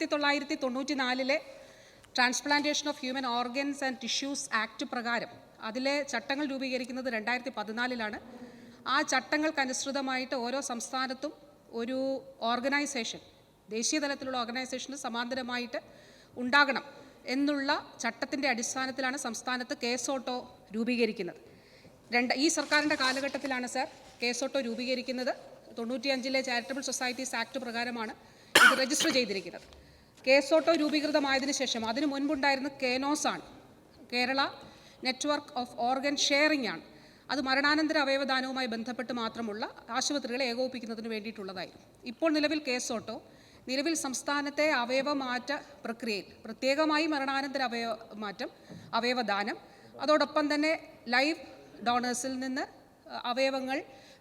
1994 transplantation of human organs and tissues act പ്രകാരം അതിലെ ചട്ടങ്ങൾ രൂപീകരിക്കുന്നത് 2014 ആ ചട്ടങ്ങൾക്കനുസൃതമായിട്ട് ഓരോ സംസ്ഥാനത്തും ഒരു ഓർഗനൈസേഷൻ, ദേശീയ തലത്തിലുള്ള ഓർഗനൈസേഷന് സമാന്തരമായിട്ട് ഉണ്ടാകണം എന്നുള്ള ചട്ടത്തിൻ്റെ അടിസ്ഥാനത്തിലാണ് സംസ്ഥാനത്ത് കേസോട്ടോ രൂപീകരിക്കുന്നത്. ഈ സർക്കാരിൻ്റെ കാലഘട്ടത്തിലാണ് സർ കേസോട്ടോ രൂപീകരിക്കുന്നത്. 95 ചാരിറ്റബിൾ സൊസൈറ്റീസ് ആക്ട് പ്രകാരമാണ് ഇത് രജിസ്റ്റർ ചെയ്തിരിക്കുന്നത്. കേസോട്ടോ രൂപീകൃതമായതിനു ശേഷം അതിനു മുൻപുണ്ടായിരുന്ന കേനോസ് ആണ്, Kerala network of organ sharing ആണ്. അത് മരണാനന്തര അവയവദാനവുമായി ബന്ധപ്പെട്ട് മാത്രമുള്ള ആശുപത്രികളെ ഏകോപിപ്പിക്കുന്നതിന് വേണ്ടിയിട്ടുള്ളതായിരുന്നു. ഇപ്പോൾ നിലവിൽ കേസോട്ടോ നിലവിൽ സംസ്ഥാനത്തെ അവയവമാറ്റ പ്രക്രിയയിൽ പ്രത്യേകമായി മരണാനന്തര അവയവമാറ്റം, അവയവദാനം, അതോടൊപ്പം തന്നെ ലൈവ് ഡോണേഴ്സിൽ നിന്ന് അവയവങ്ങൾ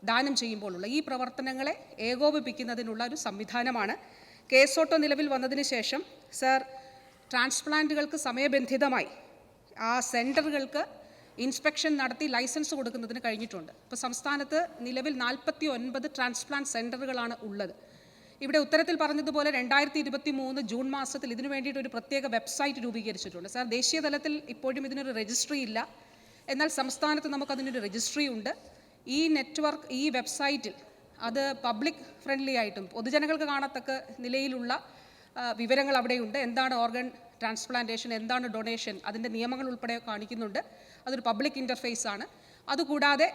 ദാനം ചെയ്യുമ്പോഴുള്ള ഈ പ്രവർത്തനങ്ങളെ ഏകോപിപ്പിക്കുന്നതിനുള്ള ഒരു സംവിധാനമാണ് കേസോട്ടോ. നിലവിൽ വന്നതിന് ശേഷം സർ ട്രാൻസ്പ്ലാന്റുകൾക്ക് സമയബന്ധിതമായി ആ സെൻറ്ററുകൾക്ക് ഇൻസ്പെക്ഷൻ നടത്തി ലൈസൻസ് കൊടുക്കുന്നതിന് കഴിഞ്ഞിട്ടുണ്ട്. ഇപ്പോൾ സംസ്ഥാനത്ത് നിലവിൽ 49 ട്രാൻസ്പ്ലാന്റ് സെൻറ്ററുകളാണ് ഉള്ളത്. ഇവിടെ ഉത്തരത്തിൽ പറഞ്ഞതുപോലെ 2023 ജൂൺ മാസത്തിൽ ഇതിനു വേണ്ടിയിട്ട് ഒരു പ്രത്യേക വെബ്സൈറ്റ് രൂപീകരിച്ചിട്ടുണ്ട്. സാർ, ദേശീയ തലത്തിൽ ഇപ്പോഴും ഇതിനൊരു രജിസ്ട്രി ഇല്ല, എന്നാൽ സംസ്ഥാനത്ത് നമുക്കതിനൊരു രജിസ്ട്രി ഉണ്ട്. ഈ നെറ്റ്വർക്ക്, ഈ വെബ്സൈറ്റിൽ അത് പബ്ലിക് ഫ്രണ്ട്ലി ആയിട്ടും പൊതുജനങ്ങൾക്ക് കാണത്തക്ക നിലയിലുള്ള വിവരങ്ങൾ അവിടെയുണ്ട്. എന്താണ് ഓർഗൻ ട്രാൻസ്പ്ലാന്റേഷൻ, എന്താണ് ഡൊണേഷൻ, അതിൻ്റെ നിയമങ്ങൾ ഉൾപ്പെടെ കാണിക്കുന്നുണ്ട്. അതൊരു പബ്ലിക് ഇൻ്റർഫേസ് ആണ്. അതുകൂടാതെ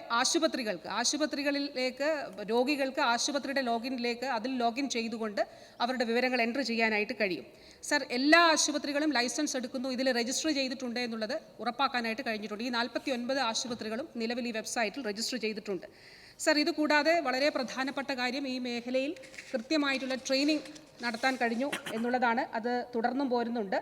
ആശുപത്രികളിലേക്ക് രോഗികൾക്ക് ആശുപത്രിയുടെ ലോഗിനിലേക്ക് അതിൽ ലോഗിൻ ചെയ്തുകൊണ്ട് അവരുടെ വിവരങ്ങൾ എൻട്രി ചെയ്യാനായിട്ട് കഴിയും. സർ, എല്ലാ ആശുപത്രികളും ലൈസൻസ് എടുക്കുന്നു, ഇതിൽ രജിസ്റ്റർ ചെയ്തിട്ടുണ്ട് എന്നുള്ളത് ഉറപ്പാക്കാനായിട്ട് കഴിഞ്ഞിട്ടുണ്ട്. ഈ 49 ആശുപത്രികളും നിലവിൽ ഈ വെബ്സൈറ്റിൽ രജിസ്റ്റർ ചെയ്തിട്ടുണ്ട്. സർ, ഇതുകൂടാതെ വളരെ പ്രധാനപ്പെട്ട കാര്യം, ഈ മേഖലയിൽ കൃത്യമായിട്ടുള്ള ട്രെയിനിങ് നടത്താൻ കഴിഞ്ഞു എന്നുള്ളതാണ്. അത് തുടർന്നും പോരുന്നുണ്ട്.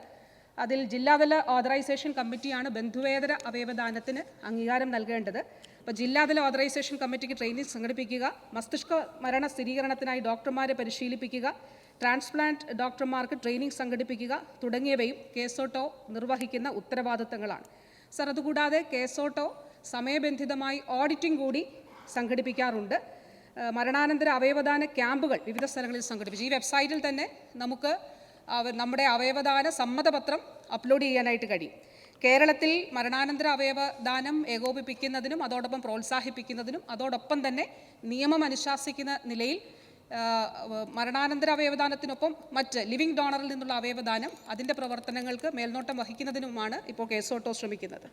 അതിൽ ജില്ലാതല ഓതറൈസേഷൻ കമ്മിറ്റിയാണ് ബന്ധുവേതര അവയവദാനത്തിന് അംഗീകാരം നൽകേണ്ടത്. അപ്പോൾ ജില്ലാതല ഓതറൈസേഷൻ കമ്മിറ്റിക്ക് ട്രെയിനിങ് സംഘടിപ്പിക്കുക, മസ്തിഷ്ക മരണ സ്ഥിരീകരണത്തിനായി ഡോക്ടർമാരെ പരിശീലിപ്പിക്കുക, ട്രാൻസ്പ്ലാന്റ് ഡോക്ടർമാർക്ക് ട്രെയിനിങ് സംഘടിപ്പിക്കുക തുടങ്ങിയവയും കേസോട്ടോ നിർവഹിക്കുന്ന ഉത്തരവാദിത്തങ്ങളാണ്. സർ, അതുകൂടാതെ കേസോട്ടോ സമയബന്ധിതമായി ഓഡിറ്റിംഗ് കൂടി സംഘടിപ്പിക്കാറുണ്ട്. മരണാനന്തര അവയവദാന ക്യാമ്പുകൾ വിവിധ സ്ഥലങ്ങളിൽ സംഘടിപ്പിച്ചു. ഈ വെബ്സൈറ്റിൽ തന്നെ നമുക്ക് നമ്മുടെ അവയവദാന സമ്മതപത്രം അപ്ലോഡ് ചെയ്യാനായിട്ട് കഴിയും. കേരളത്തിൽ മരണാനന്തര അവയവദാനം ഏകോപിപ്പിക്കുന്നതിനും അതോടൊപ്പം പ്രോത്സാഹിപ്പിക്കുന്നതിനും അതോടൊപ്പം തന്നെ നിയമം അനുശാസിക്കുന്ന നിലയിൽ മരണാനന്തര അവയവദാനത്തിനൊപ്പം മറ്റ് ലിവിംഗ് ഡോണറിൽ നിന്നുള്ള അവയവദാനം, അതിൻ്റെ പ്രവർത്തനങ്ങൾക്ക് മേൽനോട്ടം വഹിക്കുന്നതിനുമാണ് ഇപ്പോൾ കേസോട്ടോ ശ്രമിക്കുന്നത്.